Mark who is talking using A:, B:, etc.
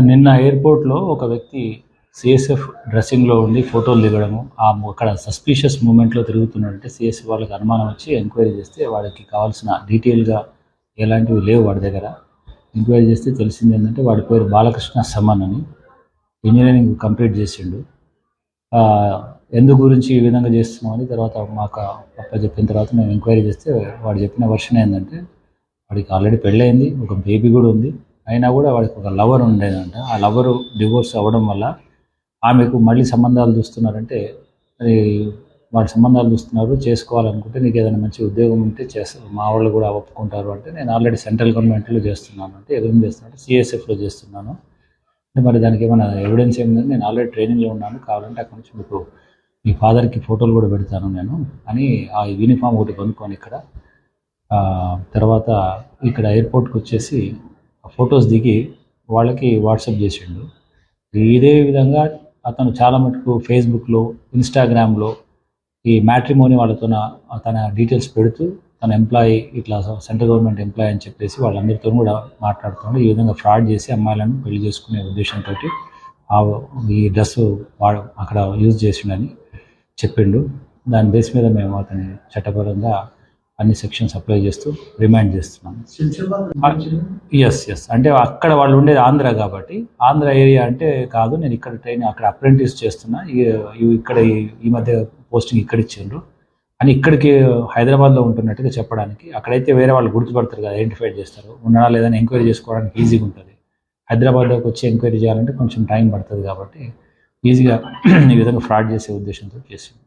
A: నిన్న ఎయిర్పోర్ట్లో ఒక వ్యక్తి సిఎస్ఎఫ్ డ్రెస్సింగ్లో ఉండి ఫోటోలు దిగడము, అక్కడ సస్పీషియస్ మూమెంట్లో తిరుగుతున్నాడంటే సిఎస్ఎఫ్ వాళ్ళకి అనుమానం వచ్చి ఎంక్వైరీ చేస్తే వాడికి కావాల్సిన డీటెయిల్గా ఎలాంటివి లేవు వాడి దగ్గర. ఎంక్వైరీ చేస్తే తెలిసింది ఏంటంటే వాడి పేరు బాలకృష్ణ సమన్ అని, ఇంజనీరింగ్ కంప్లీట్ చేసిండు. ఎందు గురించి ఈ విధంగా చేస్తున్నామని తర్వాత మాకు పప్ప చెప్పిన తర్వాత మేము ఎంక్వైరీ చేస్తే వాడు చెప్పిన వర్షన్ ఏంటంటే వాడికి ఆల్రెడీ పెళ్ళయింది, ఒక బేబీ కూడా ఉంది. అయినా కూడా వాడికి ఒక లవర్ ఉండేదంట. ఆ లవరు డివోర్స్ అవ్వడం వల్ల ఆమెకు మళ్ళీ సంబంధాలు చూస్తున్నారంటే, అది వాడి సంబంధాలు చూస్తున్నారు, చేసుకోవాలనుకుంటే నీకు ఏదైనా మంచి ఉద్యోగం ఉంటే చేస్తారు, మా వాళ్ళు కూడా ఒప్పుకుంటారు అంటే, నేను ఆల్రెడీ సెంట్రల్ గవర్నమెంట్లో చేస్తున్నాను అంటే, ఏం చేస్తున్నాను సిఎస్ఎఫ్లో చేస్తున్నాను అంటే, మరి దానికి ఏమైనా ఎవిడెన్స్ ఏమిందని, నేను ఆల్రెడీ ట్రైనింగ్లో ఉన్నాను, కావాలంటే అక్కడి నుంచి మీకు మీ ఫాదర్కి ఫోటోలు కూడా పెడతాను నేను అని ఆ యూనిఫామ్ ఒకటి కొనుక్కొని ఇక్కడ తర్వాత ఇక్కడ ఎయిర్పోర్ట్కి వచ్చేసి ఫొటోస్ దిగి వాళ్ళకి వాట్సాప్ చేసిండు. ఇదే విధంగా అతను చాలా మటుకు ఫేస్బుక్లో, ఇన్స్టాగ్రామ్లో ఈ మ్యాట్రిమోని వాళ్ళతో తన డీటెయిల్స్ పెడుతూ తన ఎంప్లాయీ ఇట్లా సెంట్రల్ గవర్నమెంట్ ఎంప్లాయీ అని చెప్పేసి వాళ్ళందరితో కూడా మాట్లాడుతున్నాడు. ఈ విధంగా ఫ్రాడ్ చేసి అమ్మాయిలను పెళ్లి చేసుకునే ఉద్దేశంతో ఈ డ్రెస్ వాడు అక్కడ యూజ్ చేసిండని చెప్పిండు. దాని బేస్ మీద మేము అతని చట్టపరంగా అన్ని సెక్షన్స్ అప్లై చేస్తూ రిమైండ్ చేస్తున్నాం. ఎస్ అంటే అక్కడ వాళ్ళు ఉండేది ఆంధ్ర కాబట్టి, ఆంధ్ర ఏరియా అంటే కాదు, నేను ఇక్కడ అక్కడ అప్రెంటిస్ చేస్తున్నా, ఇక్కడ ఈ మధ్య పోస్టింగ్ ఇక్కడ ఇచ్చిండ్రు అని ఇక్కడికి హైదరాబాద్లో ఉంటున్నట్టుగా చెప్పడానికి. అక్కడైతే వేరే వాళ్ళు గుర్తుపడతారు కదా, ఐడెంటిఫై చేస్తారు, ఉన్నాడా లేదని ఎంక్వైరీ చేసుకోవడానికి ఈజీగా ఉంటుంది. హైదరాబాద్లోకి వచ్చి ఎంక్వైరీ చేయాలంటే కొంచెం టైం పడుతుంది కాబట్టి ఈజీగా ఈ విధంగా ఫ్రాడ్ చేసే ఉద్దేశంతో చేసింది.